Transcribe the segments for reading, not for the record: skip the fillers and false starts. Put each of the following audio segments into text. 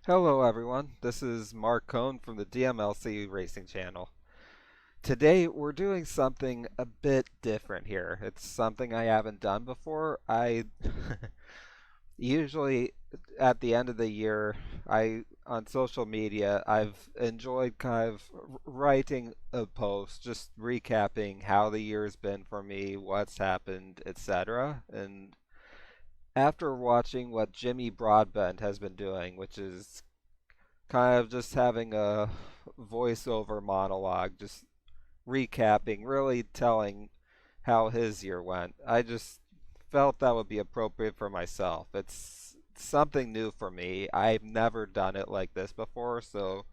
Hello everyone, this is Mark Cohn from the DMLC Racing channel. Today we're doing something a bit different here. It's something I haven't done before. I usually at the end of the year, I on social media, I've enjoyed kind of writing a post just recapping how the year's been for me, what's happened, etc. And after watching what Jimmy Broadbent has been doing, which is kind of just having a voiceover monologue, just recapping, really telling how his year went. I just felt that would be appropriate for myself. It's something new for me. I've never done it like this before, so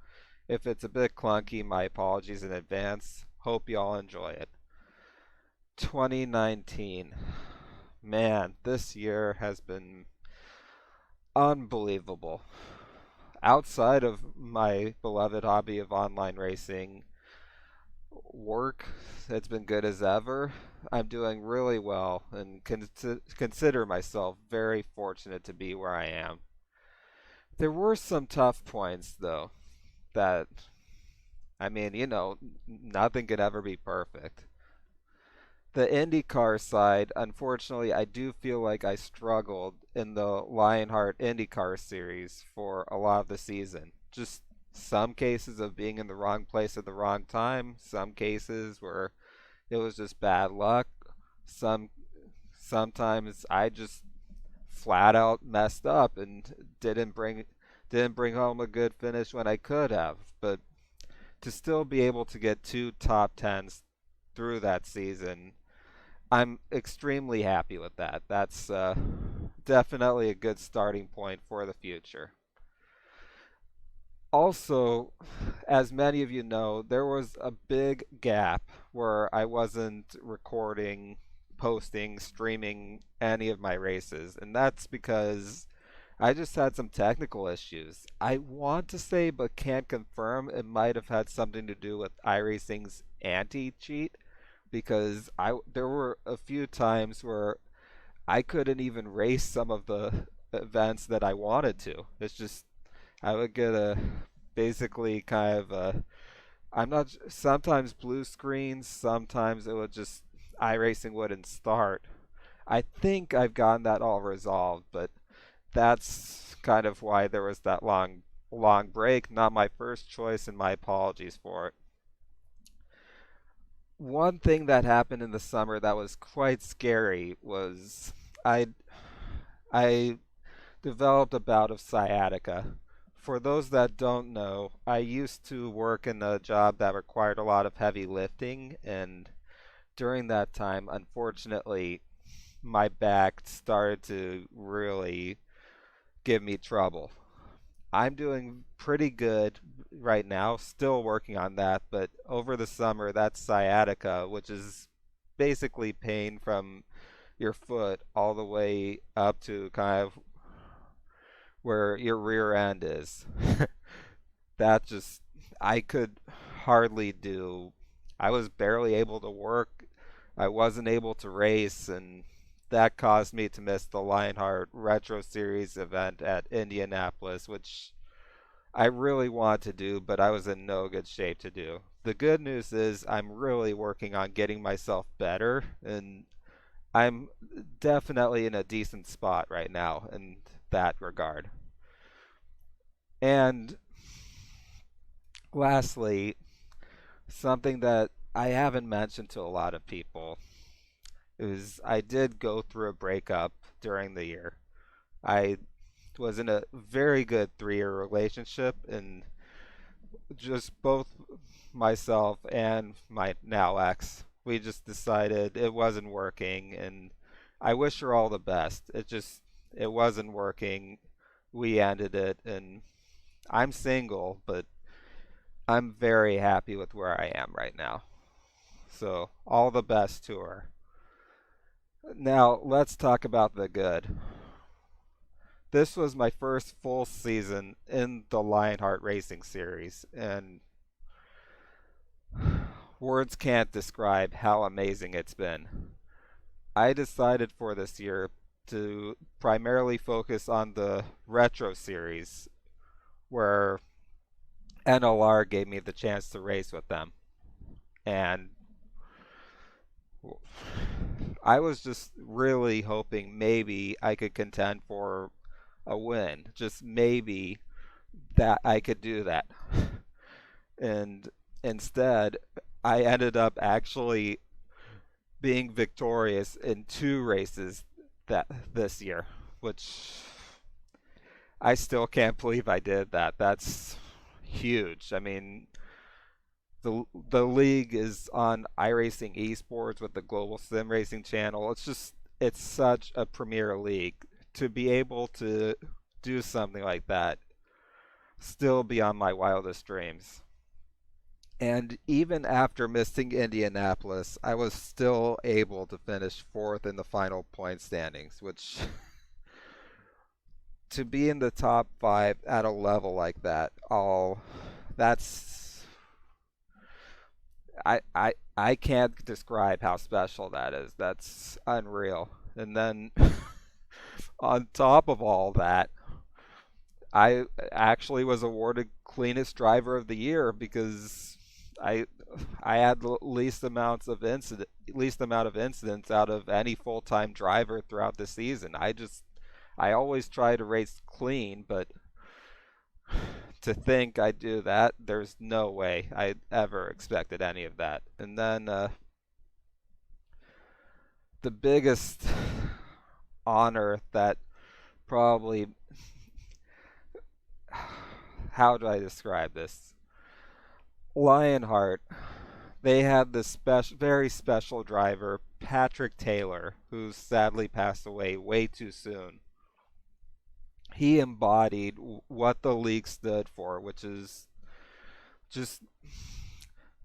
if it's a bit clunky, my apologies in advance. Hope you all enjoy it. 2019. Man, this year has been unbelievable. Outside of my beloved hobby of online racing, work, it's been good as ever. I'm doing really well and consider myself very fortunate to be where I am. There were some tough points, though, that, nothing can ever be perfect. The IndyCar side, unfortunately, I do feel like I struggled in the Lionheart IndyCar series for a lot of the season. Just some cases of being in the wrong place at the wrong time, some cases where it was just bad luck. Some sometimes I just flat out messed up and didn't bring home a good finish when I could have. But to still be able to get two top tens through that season, I'm extremely happy with that. That's definitely a good starting point for the future. Also, as many of you know, there was a big gap where I wasn't recording, posting, streaming any of my races, and that's because I just had some technical issues. I want to say, but can't confirm, it might have had something to do with iRacing's anti-cheat, because I there were a few times where I couldn't even race some of the events that I wanted to. It's just I would get a basically kind of a I'm not sometimes blue screens, sometimes it would just iRacing wouldn't start. I think I've gotten that all resolved, but that's kind of why there was that long break. Not my first choice, and my apologies for it. One thing that happened in the summer that was quite scary was I I developed a bout of sciatica. For those that don't know, I used to work in a job that required a lot of heavy lifting, and during that time, unfortunately, my back started to really give me trouble. I'm doing pretty good right now, still working on that, but over the summer, that sciatica, which is basically pain from your foot all the way up to kind of where your rear end is. That just, I could hardly do. I was barely able to work. I wasn't able to race, and that caused me to miss the Lionheart Retro Series event at Indianapolis, which I really want to do, but I was in no good shape to do. The good news is I'm really working on getting myself better, and I'm definitely in a decent spot right now in that regard. And lastly, something that I haven't mentioned to a lot of people is I did go through a breakup during the year. I was in a very good 3 year relationship, and just both myself and my now ex, we just decided it wasn't working, and I wish her all the best. It wasn't working. We ended it, and I'm single, but I'm very happy with where I am right now. So, all the best to her. Now, let's talk about the good. This was my first full season in the Lionheart Racing series, and words can't describe how amazing it's been. I decided for this year to primarily focus on the Retro series, where NLR gave me the chance to race with them. And I was just really hoping maybe I could contend for a win. Just maybe that I could do that. And instead, I ended up actually being victorious in two races that this year, which I still can't believe I did that. That's huge. I mean, the league is on iRacing Esports with the Global Sim Racing channel. It's such a premier league. To be able to do something like that still beyond my wildest dreams. And even after missing Indianapolis, I was still able to finish fourth in the final point standings, which to be in the top five at a level like that, that's I can't describe how special that is. That's unreal. And then on top of all that, I actually was awarded cleanest driver of the year because I I had the least amount of incidents out of any full-time driver throughout the season. I always try to race clean, but to think I do that, there's no way I ever expected any of that. And then the biggest honor that probably, how do I describe this? Lionheart, they had this very special driver, Patrick Taylor, who sadly passed away way too soon. He embodied what the league stood for, which is just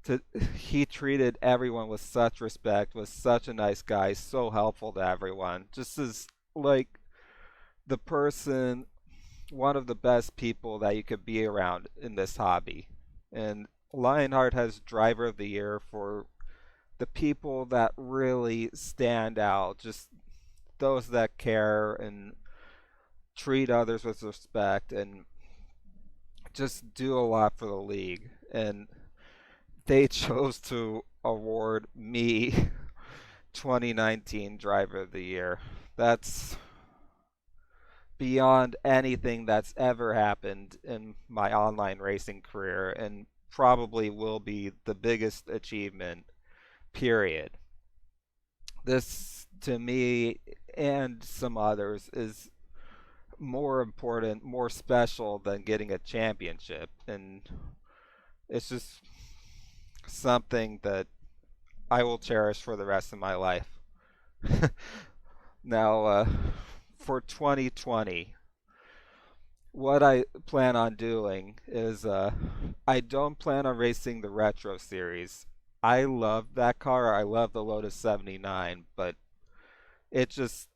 to he treated everyone with such respect, was such a nice guy, so helpful to everyone. Just as like the person, one of the best people that you could be around in this hobby. And Lionheart has driver of the year for the people that really stand out, just those that care and treat others with respect and just do a lot for the league. And they chose to award me 2019 driver of the year. That's beyond anything that's ever happened in my online racing career and probably will be the biggest achievement, period. This, to me and some others, is more important, more special than getting a championship. And it's just something that I will cherish for the rest of my life. Now, for 2020, what I plan on doing is I don't plan on racing the Retro Series. I love that car. I love the Lotus 79, but it just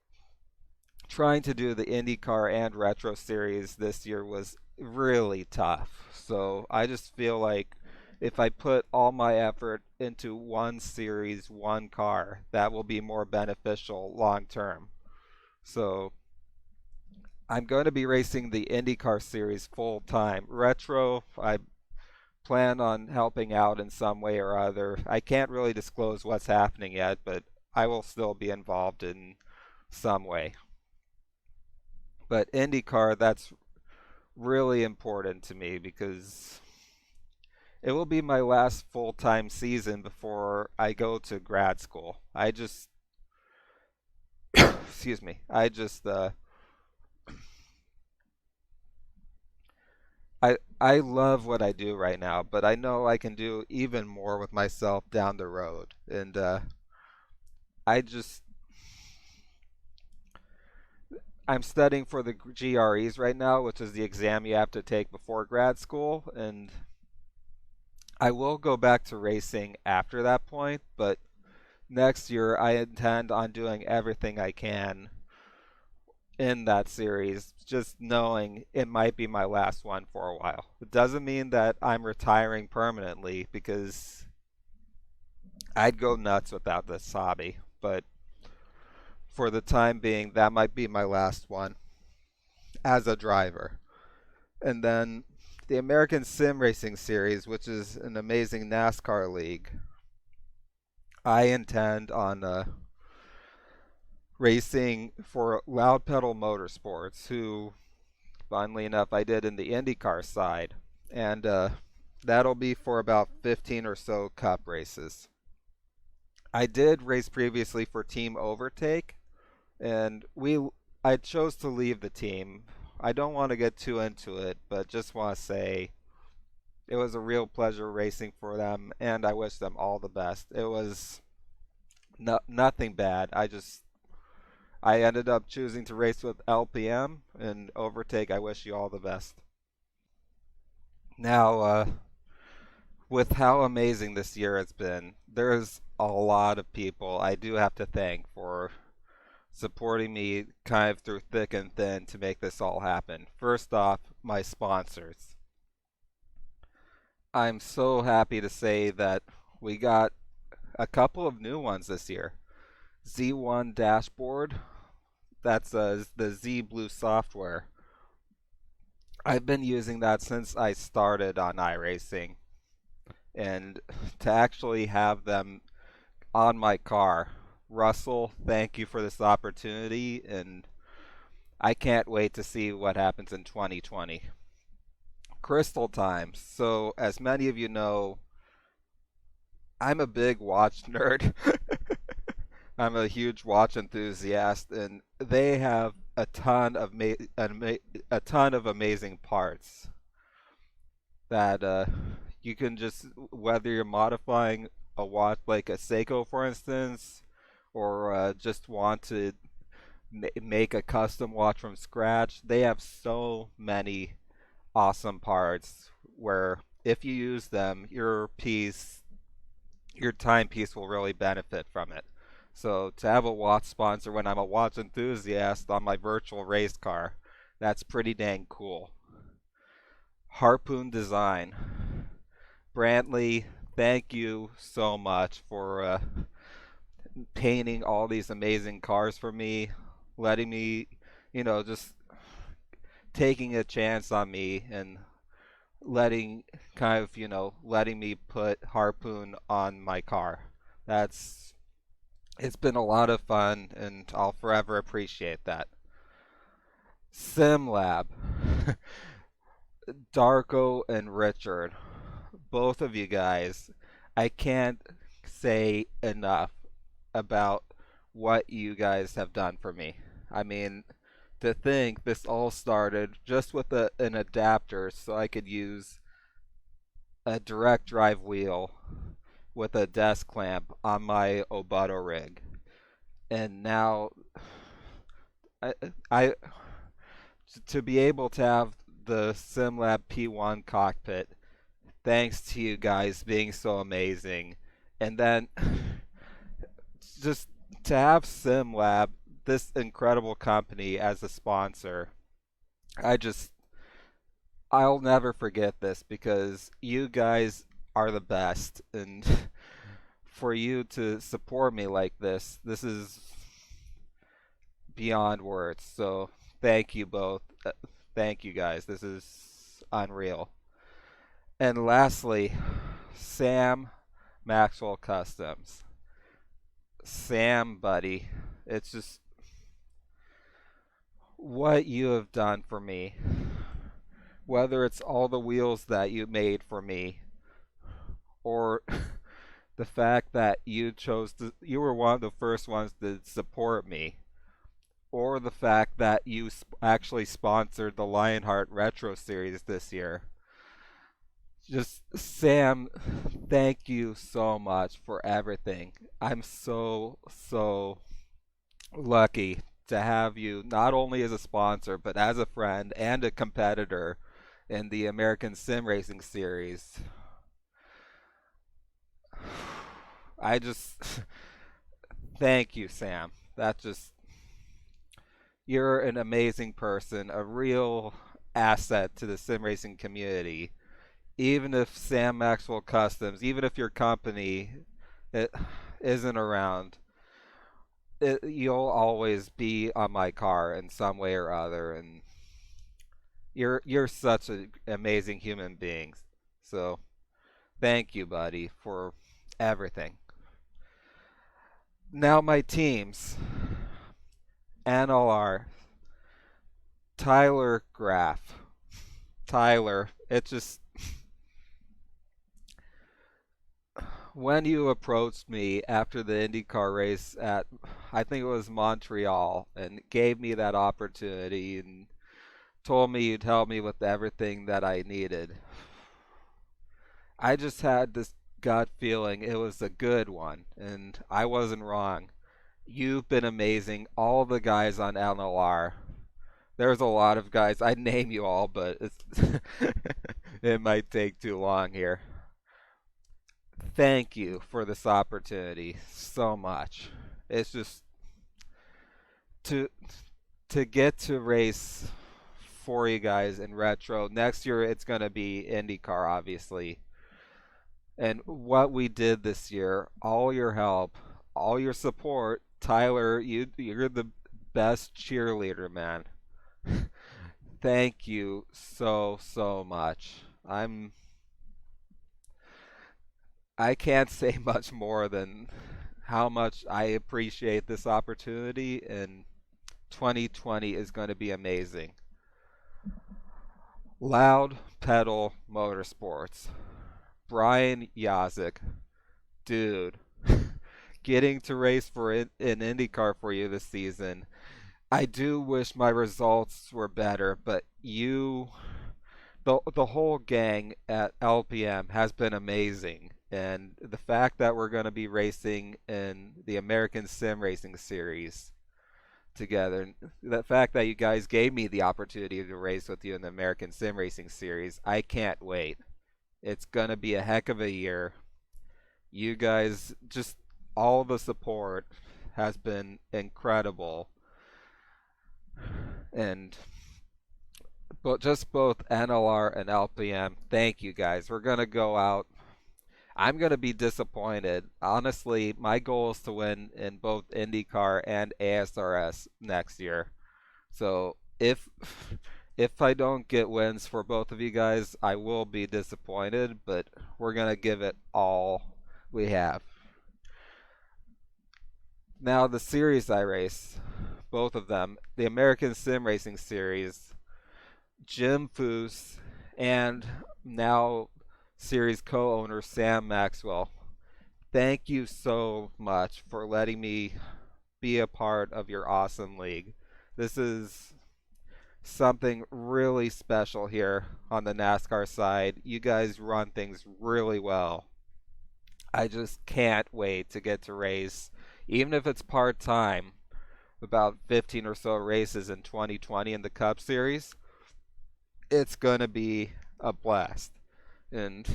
trying to do the IndyCar and Retro Series this year was really tough. So I just feel like if I put all my effort into one series, one car, that will be more beneficial long term. So I'm going to be racing the IndyCar series full time. Retro, I plan on helping out in some way or other. I can't really disclose what's happening yet, but I will still be involved in some way. But IndyCar, that's really important to me because it will be my last full-time season before I go to grad school. Excuse me. I love what I do right now, but I know I can do even more with myself down the road. And I just I'm studying for the GREs right now, which is the exam you have to take before grad school, and I will go back to racing after that point, but next year I intend on doing everything I can in that series, just knowing it might be my last one for a while. It doesn't mean that I'm retiring permanently because I'd go nuts without this hobby, but for the time being, that might be my last one as a driver. And then the American Sim Racing Series, which is an amazing NASCAR league. I intend on racing for Loud Pedal Motorsports, who, funnily enough, I did in the IndyCar side, and that'll be for about 15 or so Cup races. I did race previously for Team Overtake, and I chose to leave the team. I don't want to get too into it, but just want to say it was a real pleasure racing for them, and I wish them all the best. It was nothing bad. I ended up choosing to race with LPM and Overtake. I wish you all the best. Now, with how amazing this year has been, there's a lot of people I do have to thank for supporting me kind of through thick and thin to make this all happen. First off, my sponsors. I'm so happy to say that we got a couple of new ones this year. Z1 Dashboard, that's the Z Blue software. I've been using that since I started on iRacing, and to actually have them on my car, Russell, thank you for this opportunity, and I can't wait to see what happens in 2020. Crystal Times. So, as many of you know, I'm a big watch nerd. I'm a huge watch enthusiast, and they have a ton of amazing parts that you can just, whether you're modifying a watch like a Seiko, for instance, or just want to make a custom watch from scratch. They have so many awesome parts where if you use them, your timepiece will really benefit from it. So to have a watch sponsor when I'm a watch enthusiast on my virtual race car, that's pretty dang cool. Harpoon Design. Brantley, thank you so much for painting all these amazing cars for me, letting me, just taking a chance on me and letting letting me put Harpoon on my car. That's It's been a lot of fun, and I'll forever appreciate that. SimLab, Darko and Richard, both of you guys, I can't say enough about what you guys have done for me. I mean, to think this all started just with an adapter so I could use a direct drive wheel with a desk clamp on my Obato rig. And now I, I to be able to have the SimLab P1 cockpit, thanks to you guys being so amazing. And then just to have SimLab, this incredible company, as a sponsor, I just I'll never forget this because you guys are the best, and for you to support me like this is beyond words. So thank you both. Thank you guys. This is unreal. And lastly, Sam Maxwell Customs. Sam, buddy, it's just what you have done for me. Whether it's all the wheels that you made for me, or the fact that you were one of the first ones to support me, or the fact that you actually sponsored the Lionheart Retro Series this year. Just, Sam, thank you so much for everything. I'm so lucky to have you not only as a sponsor, but as a friend and a competitor in the American Sim Racing Series. I just thank you, Sam. You're an amazing person, a real asset to the sim racing community. Even if Sam Maxwell Customs, even if your company it isn't around, you'll always be on my car in some way or other, and You're such an amazing human being. So thank you, buddy, for everything. Now my teams. NLR, Tyler Graff. Tyler, it just when you approached me after the IndyCar race at I think it was Montreal and gave me that opportunity and told me you'd help me with everything that I needed. I just had this gut feeling it was a good one, and I wasn't wrong. You've been amazing. All the guys on NLR. There's a lot of guys. I'd name you all, but it might take too long here. Thank you for this opportunity so much. It's just to to get to race for you guys in retro. Next year it's going to be IndyCar, obviously. And what we did this year, all your help, all your support, Tyler, you're the best cheerleader, man. Thank you so much. I can't say much more than how much I appreciate this opportunity, and 2020 is going to be amazing. Loud Pedal Motorsports. Brian Yazik, dude, getting to race for an IndyCar for you this season. I do wish my results were better, but the whole gang at LPM has been amazing, and the fact that we're going to be racing in the American Sim Racing series together, the fact that you guys gave me the opportunity to race with you in the American Sim Racing series, I can't wait. It's going to be a heck of a year. You guys, just all the support has been incredible, and but just both NLR and LPM, thank you guys. We're gonna go out. I'm gonna be disappointed. Honestly, my goal is to win in both IndyCar and ASRS next year. So if I don't get wins for both of you guys, I will be disappointed. But we're gonna give it all we have. Now the series I race, both of them, the American Sim Racing Series, Jim Foose, and now series co-owner Sam Maxwell. Thank you so much for letting me be a part of your awesome league. This is something really special here on the NASCAR side. You guys run things really well. I just can't wait to get to race, even if it's part time, about 15 or so races in 2020 in the Cup Series. It's going to be a blast. And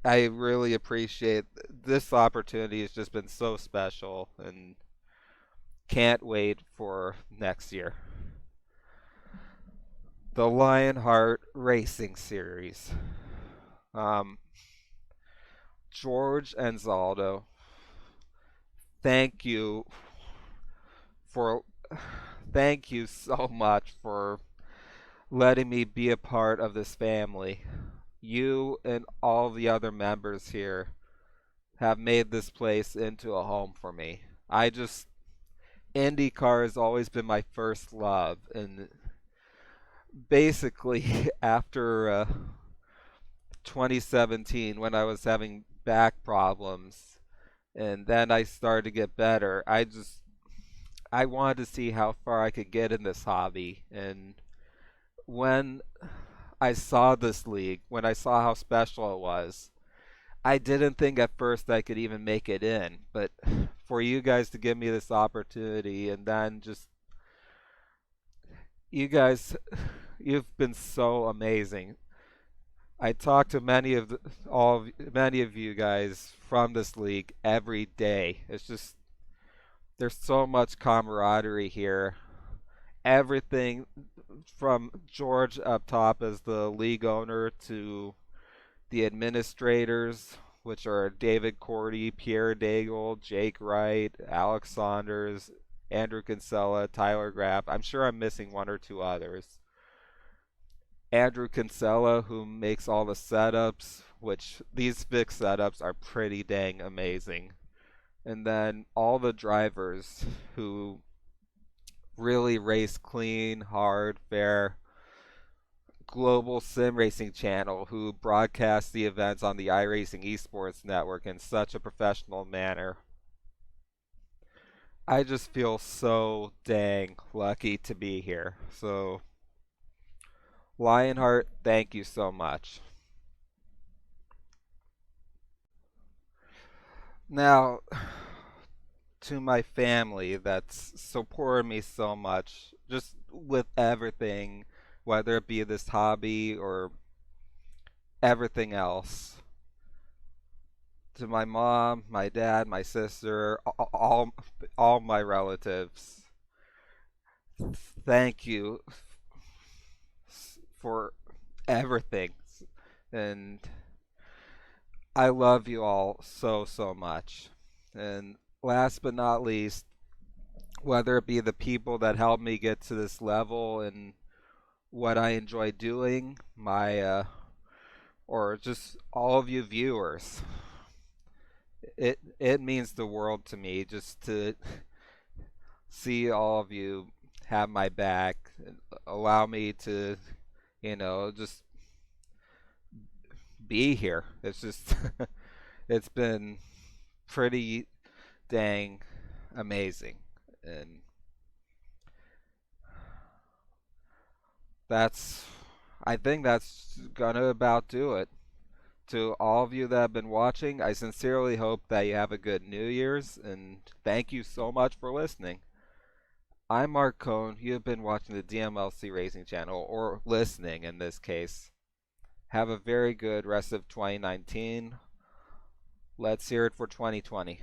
I really appreciate this opportunity. Has just been so special and can't wait for next year. The Lionheart Racing Series. Um, George and Zaldo, thank you for thank you so much for letting me be a part of this family. You and all the other members here have made this place into a home for me. IndyCar has always been my first love, and basically after 2017 when I was having back problems and then I started to get better, I wanted to see how far I could get in this hobby. And when I saw this league, when I saw how special it was, I didn't think at first I could even make it in. But for you guys to give me this opportunity, and then just you guys, you've been so amazing. I talk to many of you guys from this league every day. It's just there's so much camaraderie here. Everything from George up top as the league owner to the administrators, which are David Cordy, Pierre Daigle, Jake Wright, Alex Saunders, Andrew Kinsella, Tyler Graff. I'm sure I'm missing one or two others. Andrew Kinsella, who makes all the setups, which these big setups are pretty dang amazing. And then all the drivers who really race clean, hard, fair. Global Sim Racing channel who broadcasts the events on the iRacing Esports network in such a professional manner. I just feel so dang lucky to be here. So, Lionheart, thank you so much. Now, to my family that's supported me so much, just with everything, whether it be this hobby or everything else. To my mom, my dad, my sister, all my relatives. Thank you for everything. And I love you all so, so much. And last but not least, whether it be the people that helped me get to this level and what I enjoy doing, or just all of you viewers, it means the world to me just to see all of you have my back, allow me to, just be here. It's just, it's been pretty dang amazing. And that's, I think that's gonna about do it. To all of you that have been watching, I sincerely hope that you have a good New Year's, and thank you so much for listening. I'm Mark Cohn. You have been watching the DMLC Racing Channel, or listening in this case. Have a very good rest of 2019. Let's hear it for 2020.